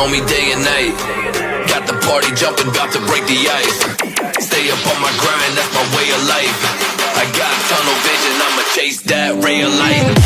on me day and night. Got the party jumping, about to break the ice. Stay up on my grind, that's my way of life. I got tunnel vision, I'ma chase that ray of light.